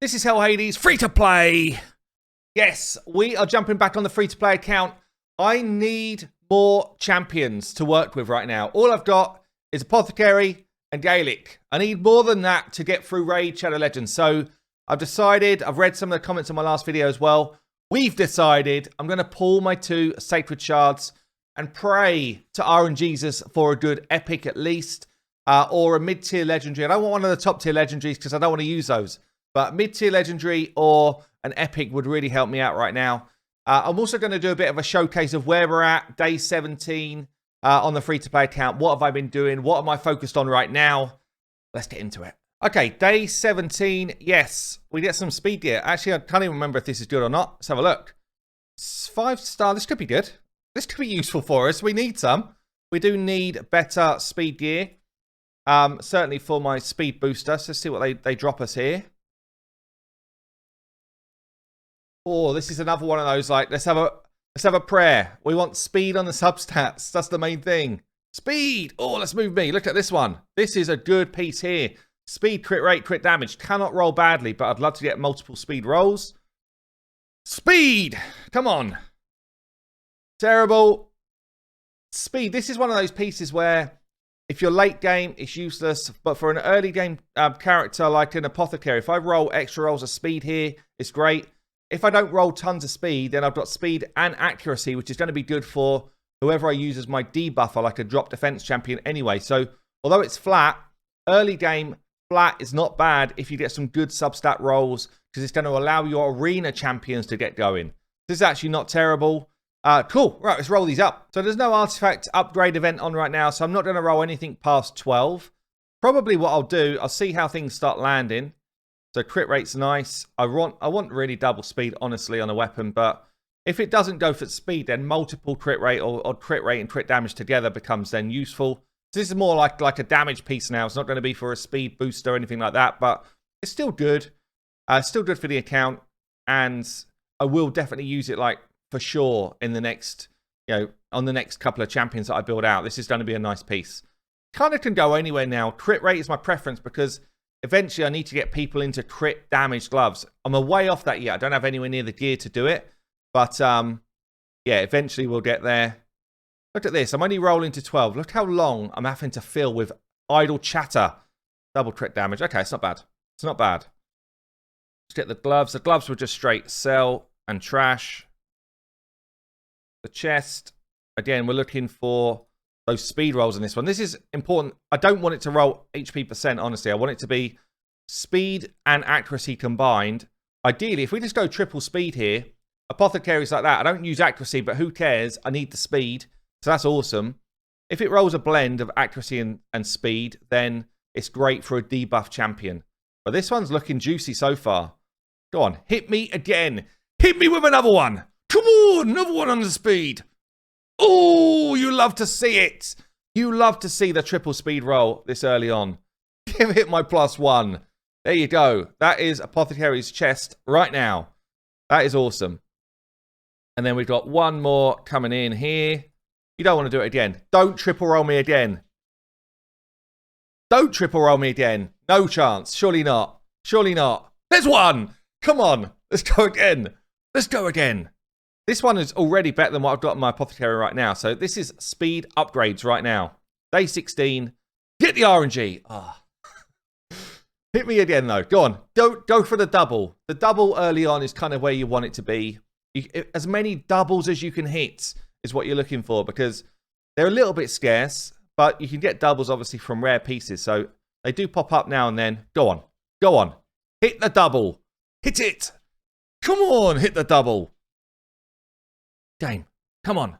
This is Hell Hades, free to play. Yes, we are jumping back on the free to play account. I need more champions to work with right now. All I've got is Apothecary and Gaelic. I need more than that to get through Raid Shadow Legends. So I've decided, I've read some of the comments on my last video as well. We've decided I'm going to pull my 2 Sacred Shards and pray to RNGesus for a good epic at least, or a mid-tier legendary. I don't want one of the top-tier legendaries because I don't want to use those. But mid-tier legendary or an epic would really help me out right now. I'm also going to do a bit of a showcase of where we're at, day 17 on the free-to-play account. What have I been doing? What am I focused on right now? Let's get into it. Okay, day 17. Yes, we get some speed gear. Actually, I can't even remember if this is good or not. Let's have a look. 5-star. This could be good. This could be useful for us. We need some. We do need better speed gear. Certainly for my speed booster. So let's see what they drop us here. Oh, this is another one of those, like, let's have a prayer. We want speed on the substats. That's the main thing. Speed. Oh, let's move me. Look at this one. This is a good piece here. Speed, crit rate, crit damage. Cannot roll badly, but I'd love to get multiple speed rolls. Speed. Come on. Terrible. Speed. This is one of those pieces where if you're late game, it's useless. But for an early game character like an Apothecary, if I roll extra rolls of speed here, it's great. If I don't roll tons of speed, then I've got speed and accuracy, which is going to be good for whoever I use as my debuffer, like a drop defense champion anyway. So, although it's flat, early game, flat is not bad if you get some good substat rolls, because it's going to allow your arena champions to get going. This is actually not terrible. Cool. Right, let's roll these up. So, there's no artifact upgrade event on right now, so I'm not going to roll anything past 12. Probably what I'll do, I'll see how things start landing. So crit rate's nice. I want really double speed, honestly, on a weapon. But if it doesn't go for speed, then multiple crit rate or crit rate and crit damage together becomes then useful. So this is more like a damage piece now. It's not going to be for a speed booster or anything like that. But it's still good. Still good for the account. And I will definitely use it, like, for sure in the next, on the next couple of champions that I build out. This is going to be a nice piece. Kind of can go anywhere now. Crit rate is my preference because eventually, I need to get people into crit damage gloves. I'm a way off that yet. I don't have anywhere near the gear to do it. But, yeah, eventually we'll get there. Look at this. I'm only rolling to 12. Look how long I'm having to fill with idle chatter. Double crit damage. Okay, it's not bad. It's not bad. Let's get the gloves. The gloves were just straight sell and trash. The chest. Again, we're looking for those speed rolls in this one. This is important. I don't want it to roll HP percent, honestly. I want it to be speed and accuracy combined. Ideally, if we just go triple speed here, Apothecaries like that, I don't use accuracy, but who cares? I need the speed. So that's awesome. If it rolls a blend of accuracy and speed, then it's great for a debuff champion. But this one's looking juicy so far. Go on, hit me again. Hit me with another one. Come on, another one on the speed. Oh, you love to see it. You love to see the triple speed roll this early on. Give it my +1. There you go. That is Apothecary's chest right now. That is awesome. And then we've got one more coming in here. You don't want to do it again. Don't triple roll me again. Don't triple roll me again. No chance. Surely not. Surely not. There's one. Come on. Let's go again. Let's go again. This one is already better than what I've got in my Apothecary right now. So this is speed upgrades right now. Day 16. Get the RNG. Oh. Hit me again, though. Go on. Go for the double. The double early on is kind of where you want it to be. As many doubles as you can hit is what you're looking for, because they're a little bit scarce, but you can get doubles, obviously, from rare pieces. So they do pop up now and then. Go on. Go on. Hit the double. Hit it. Come on. Hit the double. Game. Come on.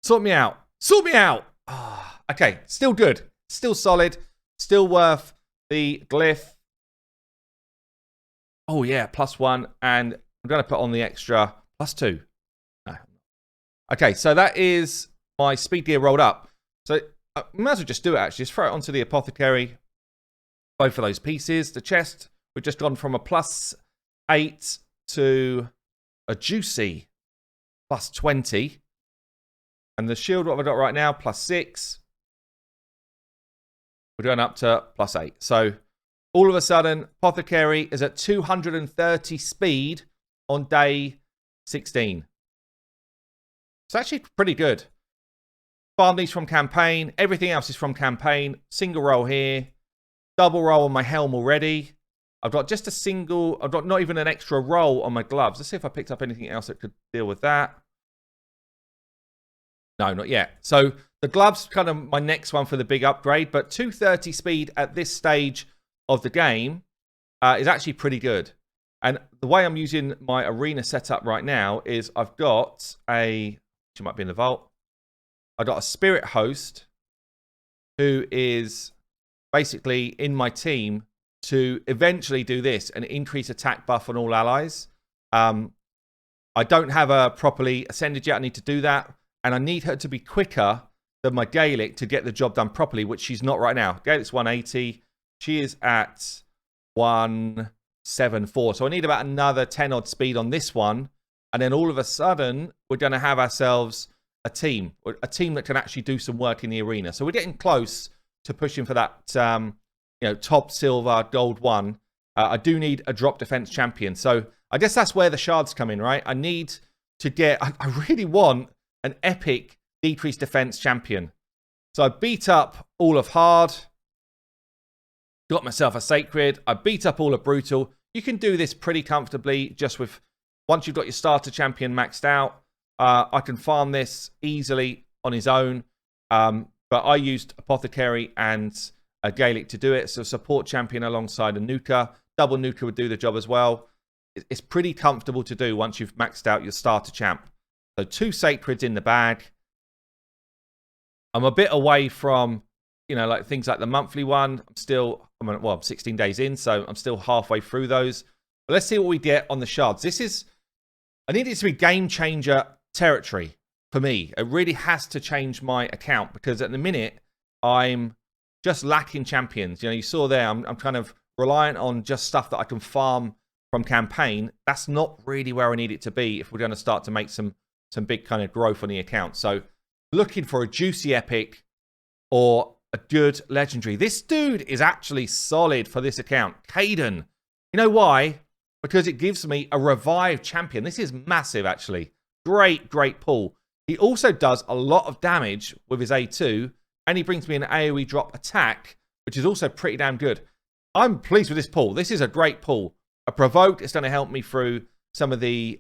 Sort me out. Sort me out. Oh, okay. Still good. Still solid. Still worth the glyph. Oh, yeah. +1. And I'm going to put on the extra +2. No. Okay. So that is my speed gear rolled up. So I might as well just do it, actually. Just throw it onto the Apothecary. Both of those pieces. The chest, we've just gone from a +8 to a juicy +20. And the shield, what have I got right now? +6. We're going up to +8. So All of a sudden, Apothecary is at 230 speed on day 16. It's actually pretty good. Farm these from campaign. Everything else is from campaign. Single roll here. Double roll on my helm already. I've got just a single... I've got not even an extra roll on my gloves. Let's see if I picked up anything else that could deal with that. No, not yet. So the gloves kind of my next one for the big upgrade. But 230 speed at this stage of the game is actually pretty good. And the way I'm using my arena setup right now is I've got a... She might be in the vault. I got a spirit host who is basically in my team to eventually do this and increase attack buff on all allies. I don't have her properly ascended yet. I need to do that. And I need her to be quicker than my Gaelic to get the job done properly, which she's not right now. Gaelic's 180. She is at 174. So I need about another 10 odd speed on this one. And then all of a sudden, we're going to have ourselves a team that can actually do some work in the arena. So we're getting close to pushing for that, top silver, gold one. I do need a drop defense champion. So I guess that's where the shards come in, right? I need to get, I really want an epic decreased defense champion. So I beat up all of hard, got myself a sacred. I beat up all of brutal. You can do this pretty comfortably just with, once you've got your starter champion maxed out. I can farm this easily on his own, but I used Apothecary and a Gaelic to do it. So support champion alongside a Nuka. Double Nuka would do the job as well. It's pretty comfortable to do once you've maxed out your starter champ. So 2 sacreds in the bag. I'm a bit away from, like things like the monthly one. I'm 16 days in, so I'm still halfway through those. But let's see what we get on the shards. I need it to be game changer territory for me. It really has to change my account because at the minute I'm just lacking champions. You saw there I'm kind of reliant on just stuff that I can farm from campaign. That's not really where I need it to be if we're going to start to make some big kind of growth on the account. So looking for a juicy epic or a good legendary. This dude is actually solid for this account. Caden. You know why? Because it gives me a revived champion. This is massive, actually. Great pull. He also does a lot of damage with his A2, and he brings me an AoE drop attack, which is also pretty damn good. I'm pleased with this pull. This is a great pull. A provoke is going to help me through some of the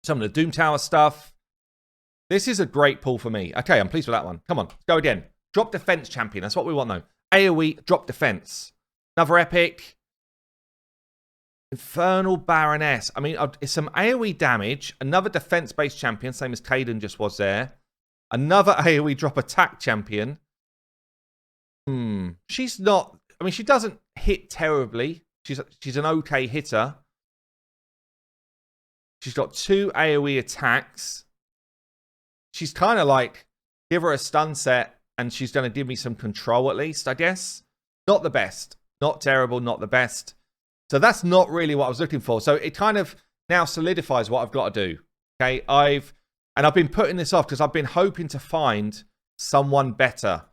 Doom Tower stuff. This is a great pull for me. Okay, I'm pleased with that one. Come on, let's go again. Drop defense champion. That's what we want, though. AoE drop defense. Another epic. Infernal Baroness. I mean, it's some AoE damage. Another defense-based champion, same as Caden just was there. Another AoE drop attack champion. She's not... I mean, she doesn't hit terribly. She's an okay hitter. She's got 2 AoE attacks. She's kind of like, give her a stun set, and she's going to give me some control at least, I guess. Not the best. Not terrible, not the best. So that's not really what I was looking for. So it kind of now solidifies what I've got to do. Okay, I've been putting this off because I've been hoping to find someone better.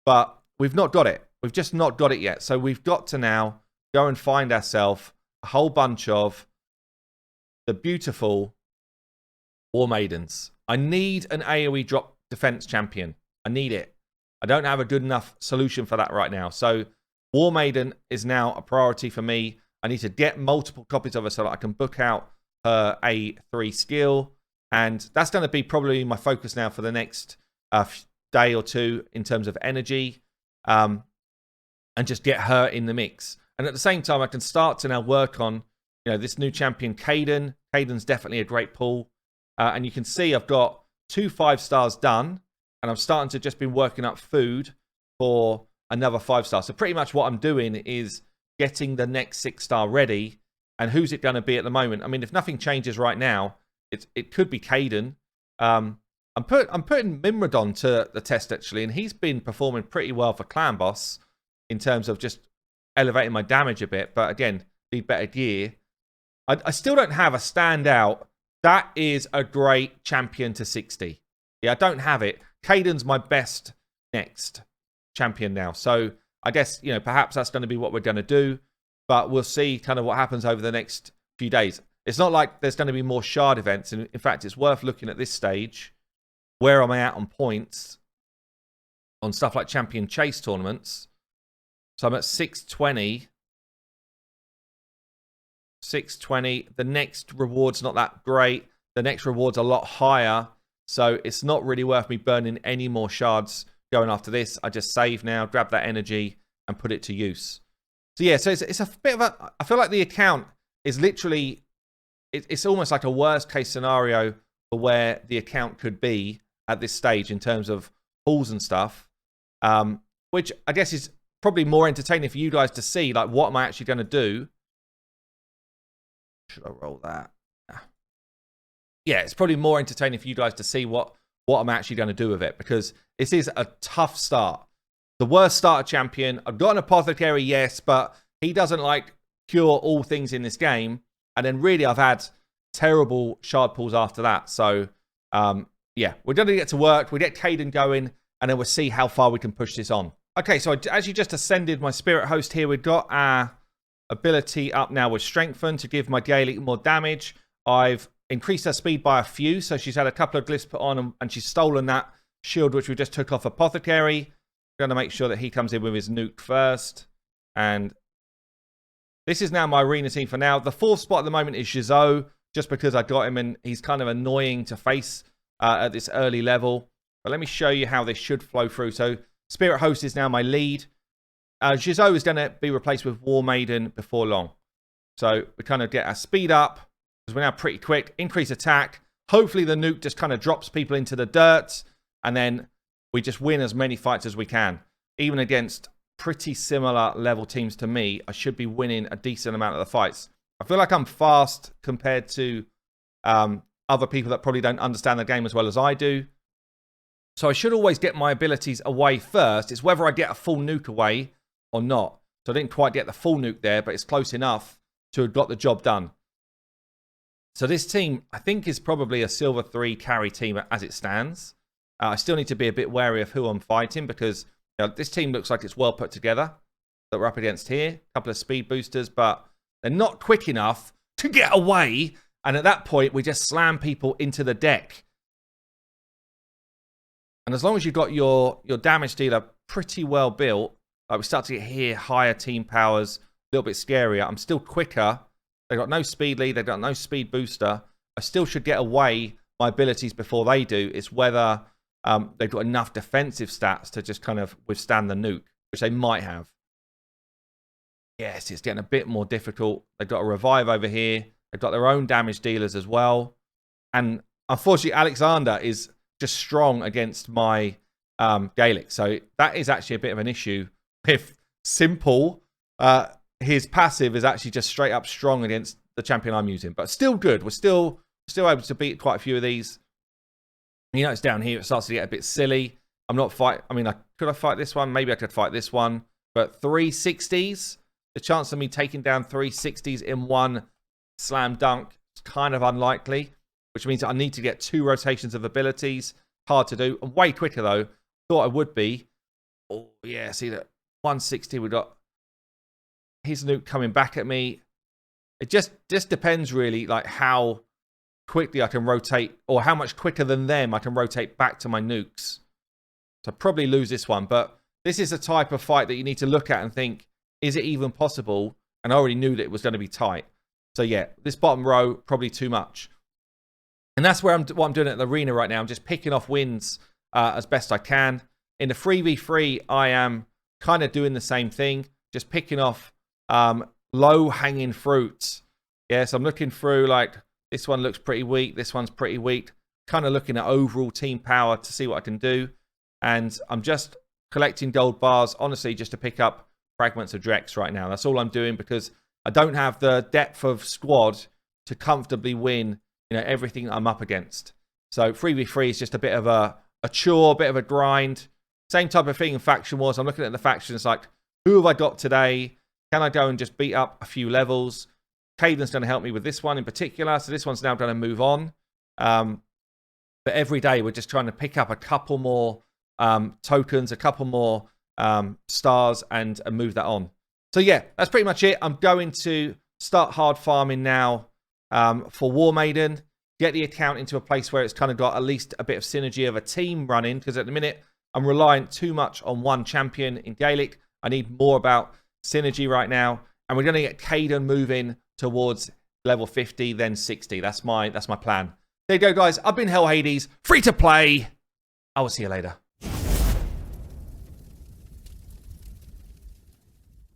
But we've not got it. We've just not got it yet. So we've got to now go and find ourselves a whole bunch of the beautiful War Maidens. I need an AoE drop defense champion. I need it. I don't have a good enough solution for that right now. So War Maiden is now a priority for me. I need to get multiple copies of her so that I can book out her A3 skill. And that's going to be probably my focus now for the next day or two in terms of energy. And just get her in the mix. And at the same time, I can start to now work on this new champion, Caden. Caden's definitely a great pull. And you can see I've got 2 5-stars done. And I'm starting to just be working up food for another 5-star. So pretty much what I'm doing is getting the next 6-star ready. And who's it going to be at the moment? I mean, if nothing changes right now, it could be Caden. I'm putting Mimrodon to the test, actually. And he's been performing pretty well for Clan Boss in terms of just elevating my damage a bit. But again, need better gear. I still don't have a standout. That is a great champion to 60. Yeah, I don't have it. Caden's my best next champion now. So I guess, you know, perhaps that's going to be what we're going to do. But we'll see kind of what happens over the next few days. It's not like there's going to be more shard events. And in fact, it's worth looking at this stage. Where am I at on points? On stuff like Champion Chase tournaments. So I'm at 620. 620. The next reward's not that great. The next reward's a lot higher. So it's not really worth me burning any more shards going after this. I just save now, grab that energy, and put it to use. So yeah, so it's a bit of a... I feel like the account is literally... It's almost like a worst case scenario for where the account could be at this stage in terms of pulls and stuff. Which I guess is probably more entertaining for you guys to see. Like, what am I actually going to do? Should I roll that? Yeah, it's probably more entertaining for you guys to see what I'm actually going to do with it, because this is a tough start. The worst starter champion. I've got an apothecary, yes, but he doesn't like cure all things in this game. And then really I've had terrible shard pulls after that. So yeah, we're going to get to work. We get Caden going, and then we'll see how far we can push this on. Okay, so I actually just ascended my spirit host here. We've got our ability up now with Strengthen to give my Gaelic more damage. I've increased her speed by a few, so she's had a couple of glyphs put on, and she's stolen that shield which we just took off Apothecary. Going to make sure that he comes in with his nuke first. And this is now my arena team for now. The fourth spot at the moment is Jizo, just because I got him, and he's kind of annoying to face at this early level. But let me show you how this should flow through. So Spirit Host is now my lead. Jizo is going to be replaced with War Maiden before long. So we kind of get our speed up, because we're now pretty quick. Increase attack. Hopefully the nuke just kind of drops people into the dirt, and then we just win as many fights as we can. Even against pretty similar level teams to me, I should be winning a decent amount of the fights. I feel like I'm fast compared to other people that probably don't understand the game as well as I do. So I should always get my abilities away first. It's whether I get a full nuke away or not. So I didn't quite get the full nuke there, but it's close enough to have got the job done. So this team, I think, is probably a Silver 3 carry team as it stands. I still need to be a bit wary of who I'm fighting, because this team looks like it's well put together that we're up against here. A couple of speed boosters, but they're not quick enough to get away. And at that point, we just slam people into the deck. And as long as you've got your damage dealer pretty well built, like we start to get here, higher team powers, a little bit scarier. I'm still quicker. They've got no speed lead. They've got no speed booster. I still should get away my abilities before they do. It's whether they've got enough defensive stats to just kind of withstand the nuke, which they might have. Yes, it's getting a bit more difficult. They've got a revive over here. They've got their own damage dealers as well. And unfortunately, Alexander is just strong against my Gaelic. So that is actually a bit of an issue. If Simple, his passive is actually just straight up strong against the champion I'm using. But still good. We're still able to beat quite a few of these. You know, it's down here. It starts to get a bit silly. I'm not fight. I mean, could I fight this one? Maybe I could fight this one. But 360s, the chance of me taking down 360s in one slam dunk is kind of unlikely, which means I need to get 2 rotations of abilities. Hard to do. And way quicker, though. Thought I would be. Oh, yeah. See that 160, we got his nuke coming back at me. It just depends, really, like how quickly I can rotate, or how much quicker than them I can rotate back to my nukes. So probably lose this one, but this is a type of fight that you need to look at and think, is it even possible? And I already knew that it was going to be tight. So yeah, this bottom row, probably too much. And that's where what I'm doing at the arena right now. I'm just picking off wins as best I can. In the 3v3, I am kind of doing the same thing, just picking off low-hanging fruits. Yes, I'm looking through, like, this one looks pretty weak. This one's pretty weak. Kind of looking at overall team power to see what I can do. And I'm just collecting gold bars, honestly, just to pick up fragments of Drex right now. That's all I'm doing, because I don't have the depth of squad to comfortably win, everything I'm up against. So 3v3 is just a bit of a chore, a bit of a grind. Same type of thing in Faction Wars. I'm looking at the factions like, who have I got today? Can I go and just beat up a few levels? Caden's going to help me with this one in particular. So this one's now going to move on. But every day we're just trying to pick up a couple more tokens, a couple more stars and move that on. So yeah, that's pretty much it. I'm going to start hard farming now for War Maiden. Get the account into a place where it's kind of got at least a bit of synergy of a team running. Because at the minute, I'm relying too much on one champion in Gaelic. I need more about synergy right now. And we're going to get Caden moving towards level 50, then 60. That's my plan. There you go, guys. I've been Hell Hades. Free to play. I will see you later.